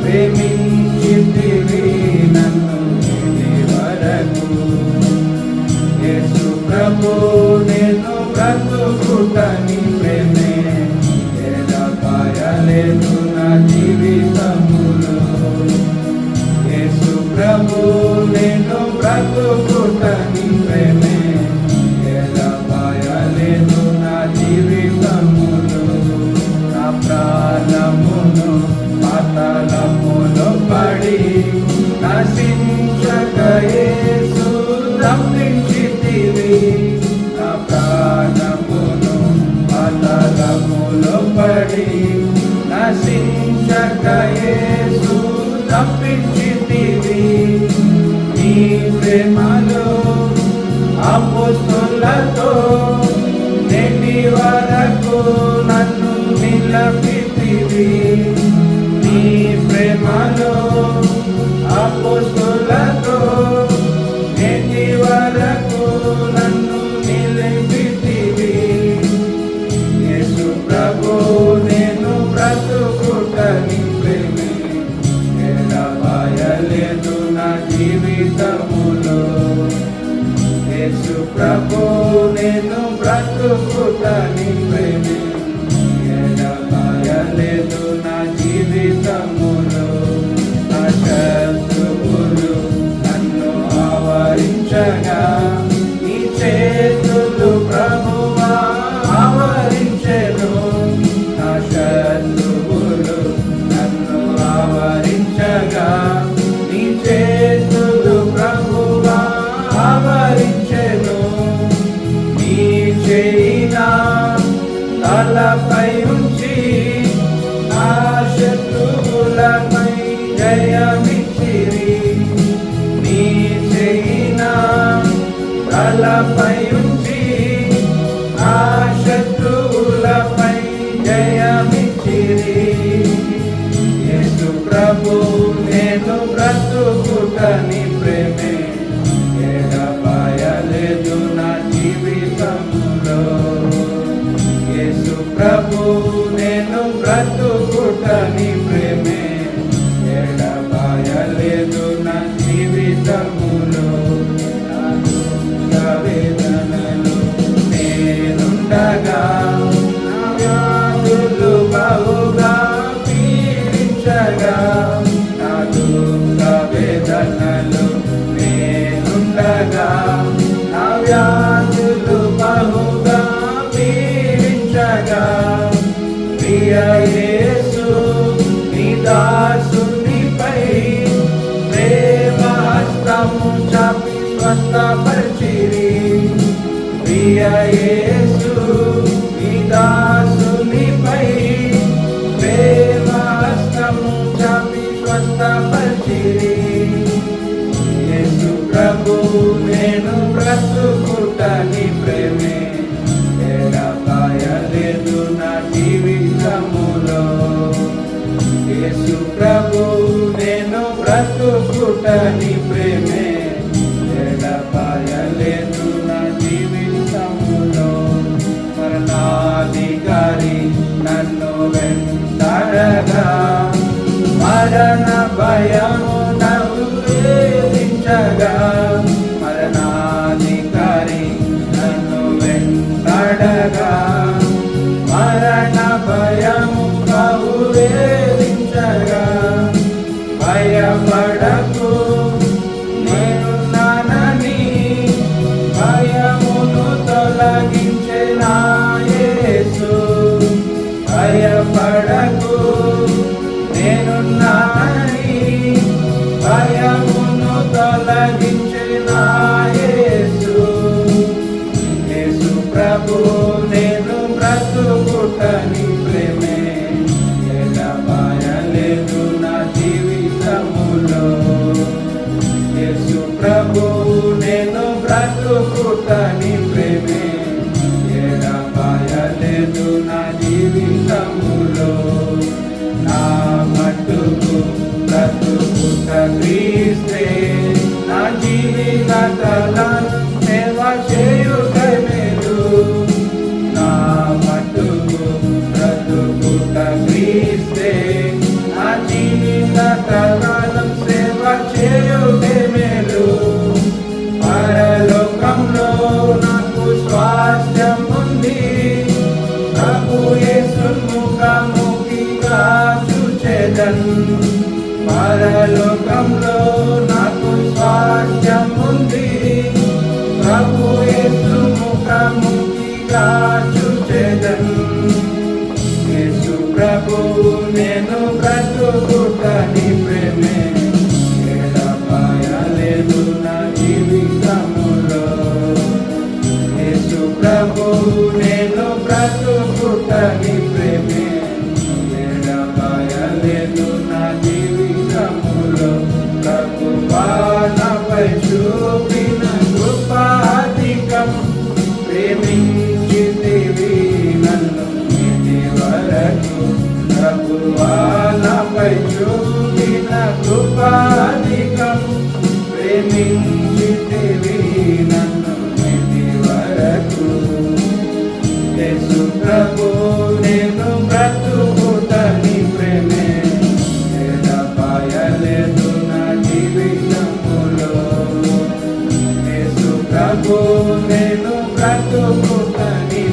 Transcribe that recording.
ప్రేమించితివి నన్ను ఇది వరకు. యేసు ప్రభు నేను బ్రతుకుట నీ ప్రేమే, ఎడబాయలేదు నా జీవితములో. యేసు ప్రభు నేను బ్రతుకుట నీ ప్రేమే, ఎడబాయలేదు నా జీవితములో. నా ప్రాణమును పాతాళములో పడి నశించక యేసు రప్పించితివి. నా ప్రాణమును పాతాళములో పడి నశించక యేసు రప్పించితివి. నీ ప్రేమలో అపోస్తలులతో నేటి వరకు నన్ను నిలపితివి. నీ ప్రేమలో అపోస్తలులతో నేటి వరకు నన్ను నిలపితివి. యేసు ప్రభు నేను బ్రతుకుట నీ ప్రేమే, ఎడబాయలేదు నా జీవితములో. యేసు ప్రభు నేను బ్రతుకుట నీ ప్రేమే, ఎడబాయలేదు నా జీవితములో. నా శత్రువులు నన్ను ఆవరించగా నీ చేతులు ప్రభువా ఆవరించెను. నా శత్రువులు నన్ను ఆవరించగా నీ చేతులు ప్రభువా ఆవరించెను. నీ చేయినా తలపై ఉంచి నా శత్రువులపై జయమిచ్చిరి. నీ చేయినా తలపై ఉంచి నా శత్రువులపై జయమిచ్చిరి. యేసు ప్రభు నేను బ్రతుకుట నీ ప్రేమే, ఎడబాయలేదు నా జీవితములో. యేసు ప్రభు నేను బ్రతుకుట నీ ప్రేమే, ఎడబాయలేదు నా జీవితములో. నా వేదనలు నేనుండగా నా వ్యాధులు బహుగా పీడించగా, నా దుఃఖ వేదనలు నేనుండగా నా వ్యాధులు బహుగా పీడించగా, ప్రియ యేసు నీ దాసునిపై ప్రేమ హస్తము చాపి స్వస్థపరిచిరి. ప్రియ యేసు నీ దాసునిపై ప్రేమ హస్తము చాపి స్వస్థపరిచిరి. యేసు ప్రభు నేను బ్రతుకుట నీ ప్రేమే, ఎడబాయలేదు నా జీవితములో. యేసు ప్రభు నేను బ్రతుకుట నీ ప్రేమే, ఎడబాయలేదు నా జీవితములో. మరణాధికారి నన్ను వెంటాడగా, మరణ భయము నన్ను వేధించగా, మరణాధికారి నన్ను వెంటాడగా, మరణ భయము బహు వేధించగా, భయపడకు నేనున్నానని భయమును తొలగించే నా యేసు. భయపడకు నేనున్నానని భయమును తొలగించే నా యేసు. యేసు ప్రభు నేను బ్రతుకుట నీ ప్రేమే, ఎడబాయలేదు నా జీవితములో. బ్రతకాలం సేవ చేయుటే మేలు. పరలోకంలో నాకు స్వాస్థ్యం ఉంది. ప్రభు యేసును ముఖాముఖిగా చూచెదన్. పరలోకంలో నాకు స్వాస్థ్యం ఉంది. ప్రభు యేసు ముఖాముఖిగా చూచెదన్. యేసు ప్రభు నేను బ్రతుకుటని ప్రేమే, ఎడబాయలేదు నా జీవితములో. యేసు ప్రభు నేను బ్రతుకుటని ప్రేమే, ఎడబాయలేదు నా జీవితములో. ప్రభువా నాపై చూపిన కృపాధికం, ప్రేమించితివి నన్ను ఇది వరకు. ప్రభువా నాపై చూపిన కృపాధికం, ప్రేమించితివి నన్ను ఇది వరకు. యేసు ప్రభు నేను బ్రతుకుటని ప్రేమే, ఎడబాయలేదు నా జీవితములో. యేసు ప్రభు నేను బ్రతుకుటని